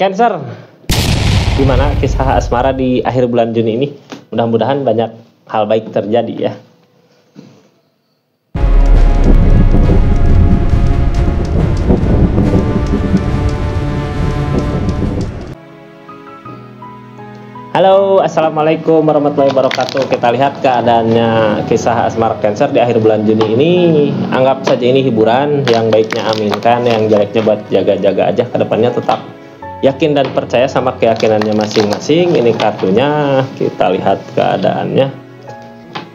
Cancer, gimana kisah asmara di akhir bulan Juni ini? Mudah-mudahan banyak hal baik terjadi ya. Halo, assalamualaikum warahmatullahi wabarakatuh. Kita lihat keadaannya kisah asmara Cancer di akhir bulan Juni ini. Anggap saja ini hiburan, yang baiknya aminkan, yang jeleknya buat jaga-jaga aja ke depannya. Tetap yakin dan percaya sama keyakinannya masing-masing. Ini kartunya, kita lihat keadaannya.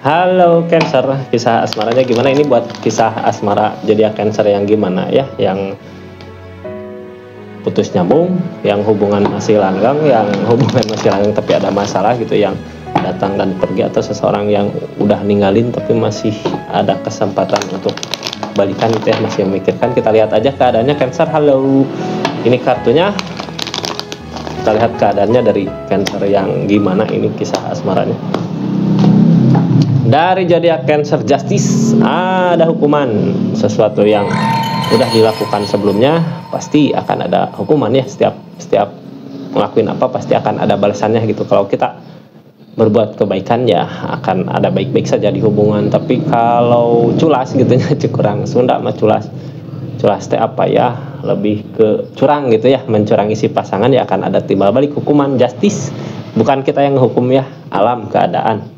Halo Cancer, kisah asmaranya gimana? Ini buat kisah asmara zodiak Cancer yang gimana ya? Yang putus nyambung, yang hubungan masih langgeng, yang hubungan masih langgeng tapi ada masalah gitu, yang datang dan pergi, atau seseorang yang udah ninggalin tapi masih ada kesempatan untuk balikan gitu ya, masih memikirkan. Kita lihat aja keadaannya Cancer. Halo, ini kartunya, kita lihat keadaannya dari Cancer yang gimana. Ini kisah asmaranya dari zodiak Cancer. Justice, ada hukuman, sesuatu yang udah dilakukan sebelumnya pasti akan ada hukuman ya. Setiap ngelakuin apa pasti akan ada balasannya gitu. Kalau kita berbuat kebaikan ya akan ada baik-baik saja di hubungan. Tapi kalau culas gitu ya, kurang Sunda mah culas teh apa ya, lebih ke curang gitu ya, mencurangi si pasangan, ya akan ada timbal balik hukuman. Justice, bukan kita yang menghukum ya, alam keadaan.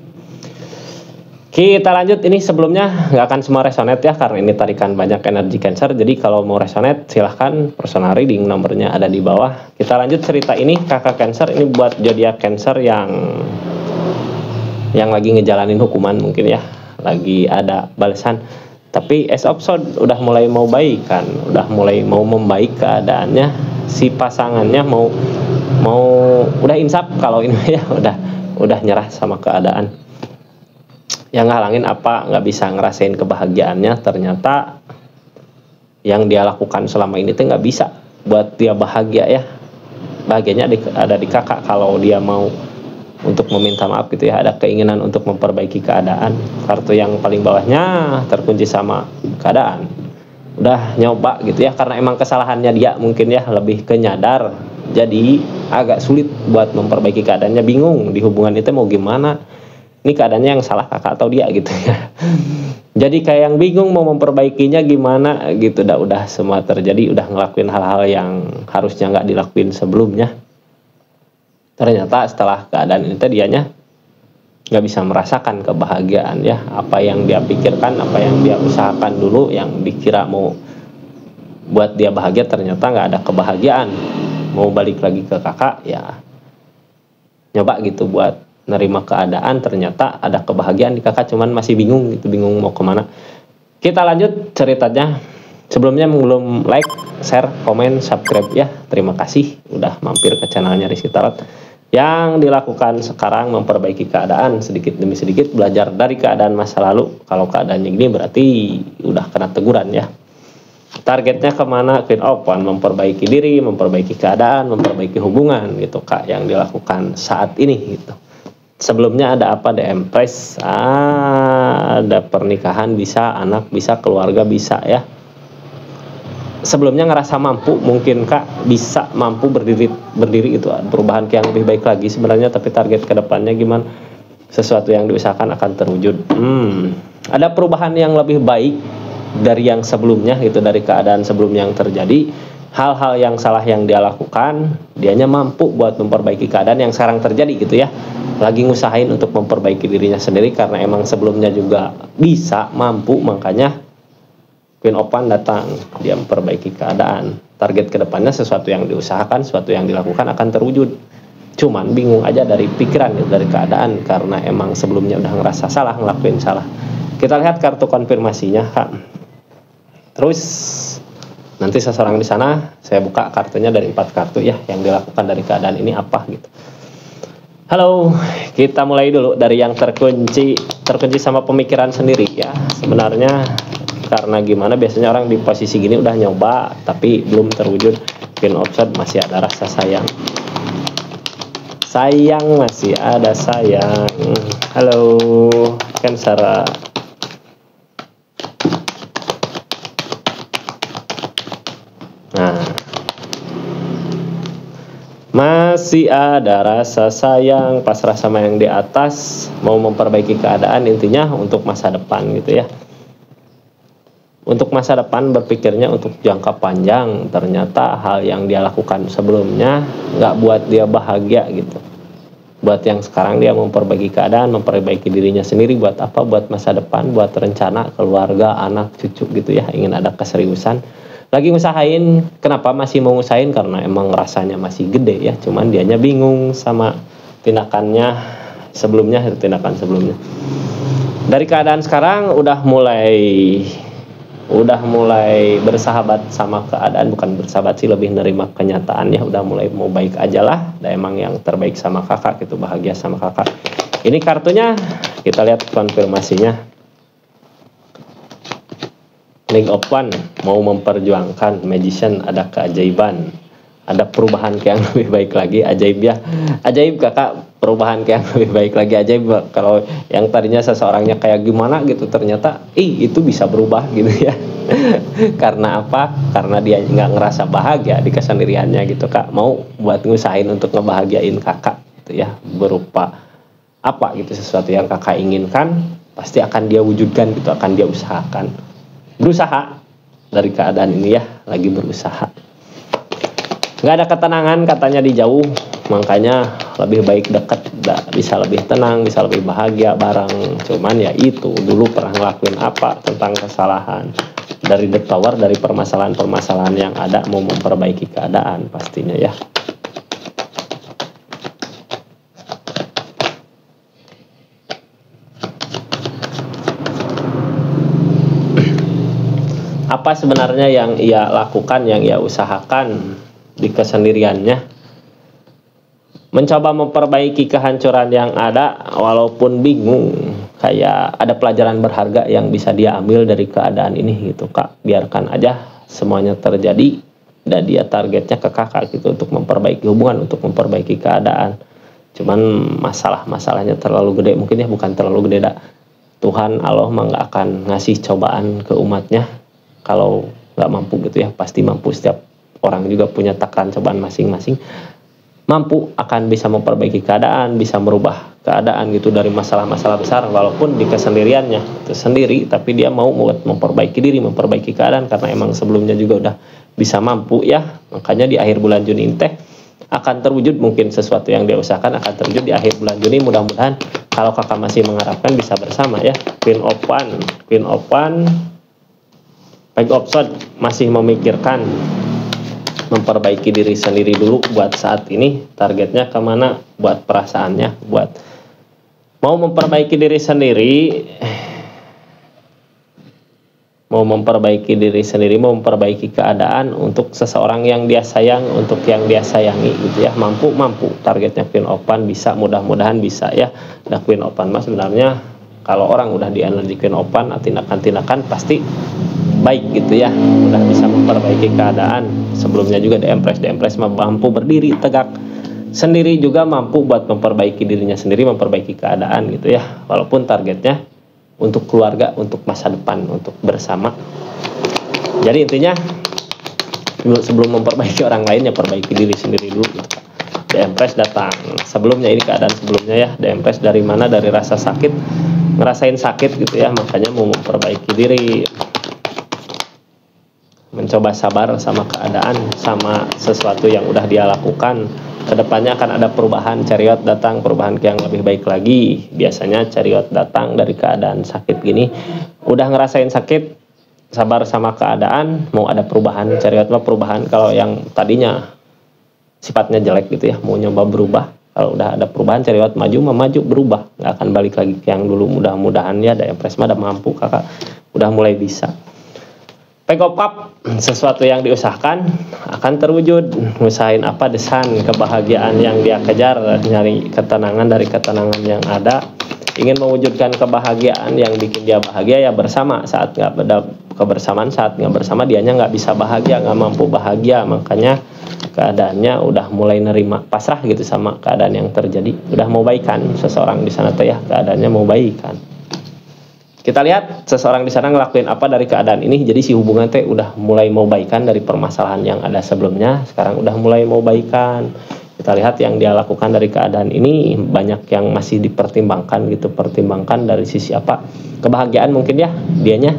Kita lanjut. Ini sebelumnya nggak akan semua resonate ya, karena ini tarikan banyak energi Cancer. Jadi kalau mau resonate silahkan personal reading, nomornya ada di bawah. Kita lanjut cerita ini kakak Cancer. Ini buat zodiak Cancer yang lagi ngejalanin hukuman mungkin ya, lagi ada balasan. Tapi as of so udah mulai mau baikan, udah mulai mau membaik keadaannya. Si pasangannya mau udah insaf kalau ini ya, udah nyerah sama keadaan. Yang ngalangin apa, nggak bisa ngerasain kebahagiaannya. Ternyata yang dia lakukan selama ini tuh nggak bisa buat dia bahagia ya. Bahagianya ada di kakak kalau dia mau untuk meminta maaf gitu ya, ada keinginan untuk memperbaiki keadaan. Kartu yang paling bawahnya terkunci sama keadaan, udah nyoba gitu ya, karena emang kesalahannya dia mungkin ya, lebih ke nyadar. Jadi agak sulit buat memperbaiki keadaannya, bingung di hubungan itu mau gimana. Ini keadaannya yang salah kakak atau dia gitu ya. Jadi kayak yang bingung mau memperbaikinya gimana gitu. Udah semua terjadi, udah ngelakuin hal-hal yang harusnya nggak dilakuin sebelumnya. Ternyata setelah keadaan ini dianya nggak bisa merasakan kebahagiaan ya. Apa yang dia pikirkan, apa yang dia usahakan dulu, yang dikira mau buat dia bahagia, ternyata nggak ada kebahagiaan. Mau balik lagi ke kakak ya, nyoba gitu buat nerima keadaan, ternyata ada kebahagiaan di kakak, cuman masih bingung gitu, bingung mau kemana. Kita lanjut ceritanya. Sebelumnya belum like, share, komen, subscribe ya, terima kasih udah mampir ke channelnya Rizky Tarot. Yang dilakukan sekarang memperbaiki keadaan sedikit demi sedikit, belajar dari keadaan masa lalu. Kalau keadaannya gini berarti udah kena teguran ya. Targetnya kemana? Queen of Wands, memperbaiki diri, memperbaiki keadaan, memperbaiki hubungan gitu kak, yang dilakukan saat ini gitu. Sebelumnya ada apa? The Empress, ada pernikahan bisa, anak bisa, keluarga bisa ya. Sebelumnya ngerasa mampu mungkin kak, bisa mampu berdiri itu, perubahan ke yang lebih baik lagi sebenarnya. Tapi target kedepannya gimana? Sesuatu yang diusahakan akan terwujud. Ada perubahan yang lebih baik dari yang sebelumnya gitu, dari keadaan sebelumnya yang terjadi. Hal-hal yang salah yang dia lakukan, dianya mampu buat memperbaiki keadaan yang sekarang terjadi gitu ya. Lagi ngusahain untuk memperbaiki dirinya sendiri, karena emang sebelumnya juga bisa mampu, makanya Queen of Wands datang, dia memperbaiki keadaan. Target kedepannya sesuatu yang diusahakan, sesuatu yang dilakukan akan terwujud. Cuman bingung aja dari pikiran, dari keadaan, karena emang sebelumnya udah ngerasa salah, ngelakuin salah. Kita lihat kartu konfirmasinya kak. Terus nanti seseorang di sana saya buka kartunya dari 4 kartu ya, yang dilakukan dari keadaan ini apa gitu. Halo, kita mulai dulu dari yang terkunci sama pemikiran sendiri ya. Sebenarnya karena gimana, biasanya orang di posisi gini udah nyoba tapi belum terwujud. Queen of Swords, masih ada rasa sayang, masih ada sayang. Halo Cancer. Nah, masih ada rasa sayang, pasrah sama yang di atas, mau memperbaiki keadaan, intinya untuk masa depan gitu ya. Untuk masa depan berpikirnya untuk jangka panjang, ternyata hal yang dia lakukan sebelumnya nggak buat dia bahagia gitu. Buat yang sekarang dia memperbaiki keadaan, memperbaiki dirinya sendiri, buat apa? Buat masa depan, buat rencana keluarga, anak, cucu gitu ya, ingin ada keseriusan. Lagi ngusahain, kenapa masih mau ngusahain? Karena emang rasanya masih gede ya, cuman dianya bingung sama tindakannya sebelumnya, tindakan sebelumnya. Dari keadaan sekarang udah mulai bersahabat sama keadaan, bukan bersahabat sih, lebih nerima kenyataan ya, udah mulai mau baik aja lah, dan emang yang terbaik sama kakak gitu, bahagia sama kakak. Ini kartunya, kita lihat konfirmasinya. King of One, mau memperjuangkan. Magician, ada keajaiban, ada perubahan ke yang lebih baik lagi. Ajaib ya, ajaib kakak, perubahan ke yang lebih baik lagi. Ajaib, kalau yang tadinya seseorangnya kayak gimana gitu, ternyata itu bisa berubah gitu ya. Karena apa? Karena dia nggak ngerasa bahagia di kesendiriannya gitu kak, mau buat ngusahain untuk ngebahagiain kakak gitu ya, berupa apa gitu, sesuatu yang kakak inginkan pasti akan dia wujudkan gitu, akan dia usahakan. Berusaha dari keadaan ini ya, lagi berusaha. Nggak ada ketenangan katanya di jauh, makanya lebih baik dekat, bisa lebih tenang, bisa lebih bahagia bareng. Cuman ya itu, dulu pernah ngelakuin apa tentang kesalahan. Dari The Tower, dari permasalahan-permasalahan yang ada, mau memperbaiki keadaan pastinya ya. Apa sebenarnya yang ia lakukan, yang ia usahakan di kesendiriannya? Mencoba memperbaiki kehancuran yang ada, walaupun bingung. Kayak ada pelajaran berharga yang bisa dia ambil dari keadaan ini gitu kak. Biarkan aja semuanya terjadi, dan dia targetnya ke kakak gitu, untuk memperbaiki hubungan, untuk memperbaiki keadaan. Cuman masalahnya terlalu gede, mungkin ya, bukan terlalu gede dah. Tuhan Allah mah nggak akan ngasih cobaan ke umatnya kalau nggak mampu gitu ya. Pasti mampu, setiap orang juga punya takaran cobaan masing-masing. Mampu akan bisa memperbaiki keadaan, bisa merubah keadaan gitu dari masalah-masalah besar, walaupun di kesendiriannya itu sendiri, tapi dia mau buat memperbaiki diri, memperbaiki keadaan, karena emang sebelumnya juga udah bisa mampu ya. Makanya di akhir bulan Juni teh akan terwujud, mungkin sesuatu yang dia usahakan akan terwujud di akhir bulan Juni. Mudah-mudahan kalau kakak masih mengharapkan bisa bersama ya. Queen of One, Page of Swords, masih memikirkan memperbaiki diri sendiri dulu buat saat ini. Targetnya kemana? Buat perasaannya, buat mau memperbaiki diri sendiri, mau memperbaiki keadaan untuk seseorang yang dia sayang, untuk yang dia sayangi gitu ya. Mampu targetnya Queen of One, bisa, mudah-mudahan bisa ya. Nah, Queen of One mas sebenarnya kalau orang udah di energi Queen of One, tindakan-tindakan pasti baik gitu ya, udah bisa memperbaiki keadaan. Sebelumnya juga The Empress mampu berdiri tegak sendiri, juga mampu buat memperbaiki dirinya sendiri, memperbaiki keadaan gitu ya, walaupun targetnya untuk keluarga, untuk masa depan, untuk bersama. Jadi intinya sebelum memperbaiki orang lain ya, perbaiki diri sendiri dulu gitu. The Empress datang sebelumnya, ini keadaan sebelumnya ya. The Empress dari mana? Dari rasa sakit, ngerasain sakit gitu ya, makanya mau memperbaiki diri, mencoba sabar sama keadaan, sama sesuatu yang udah dia lakukan. Kedepannya akan ada perubahan. Chariot datang, perubahan yang lebih baik lagi. Biasanya Chariot datang dari keadaan sakit gini, udah ngerasain sakit, sabar sama keadaan, mau ada perubahan. Chariot mah perubahan. Kalau yang tadinya sifatnya jelek gitu ya, mau nyoba berubah. Kalau udah ada perubahan, Chariot maju, berubah, nggak akan balik lagi ke yang dulu. Mudah-mudahan ya, The Empress mah udah mampu kakak, udah mulai bisa. Page of Cups, sesuatu yang diusahakan akan terwujud. Usahain apa? Desain kebahagiaan yang dia kejar, nyari ketenangan dari ketenangan yang ada. Ingin mewujudkan kebahagiaan yang bikin dia bahagia ya bersama. Saat nggak ada kebersamaan, saat nggak bersama, dianya nggak bisa bahagia, nggak mampu bahagia. Makanya keadaannya udah mulai nerima, pasrah gitu sama keadaan yang terjadi. Udah mau baikan seseorang di sana teh ya, keadaannya mau baikan. Kita lihat seseorang di sana ngelakuin apa dari keadaan ini. Jadi si hubungan teh udah mulai mau baikan dari permasalahan yang ada sebelumnya. Sekarang udah mulai mau baikan. Kita lihat yang dia lakukan dari keadaan ini banyak yang masih dipertimbangkan gitu, pertimbangkan dari sisi apa, kebahagiaan mungkin ya, dianya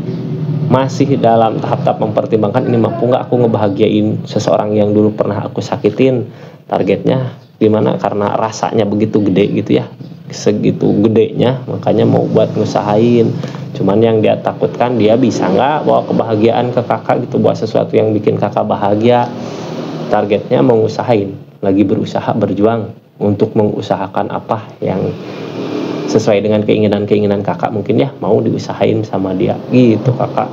masih dalam tahap-tahap mempertimbangkan ini mampu nggak aku ngebahagiain seseorang yang dulu pernah aku sakitin, targetnya gimana, karena rasanya begitu gede gitu ya, segitu gedenya makanya mau buat ngusahain. Cuman yang dia takutkan dia bisa nggak bawa kebahagiaan ke kakak gitu, buat sesuatu yang bikin kakak bahagia. Targetnya mau ngusahain, lagi berusaha berjuang untuk mengusahakan apa yang sesuai dengan keinginan kakak, mungkin ya mau diusahain sama dia gitu kakak.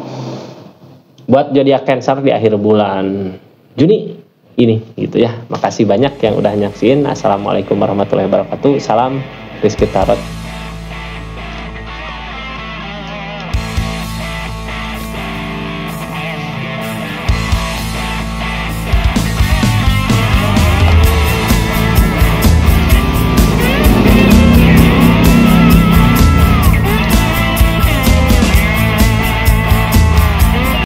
Buat zodiak Cancer di akhir bulan Juni ini gitu ya. Makasih banyak yang udah nyaksin. Assalamualaikum warahmatullahi wabarakatuh. Salam Rizky Tarot.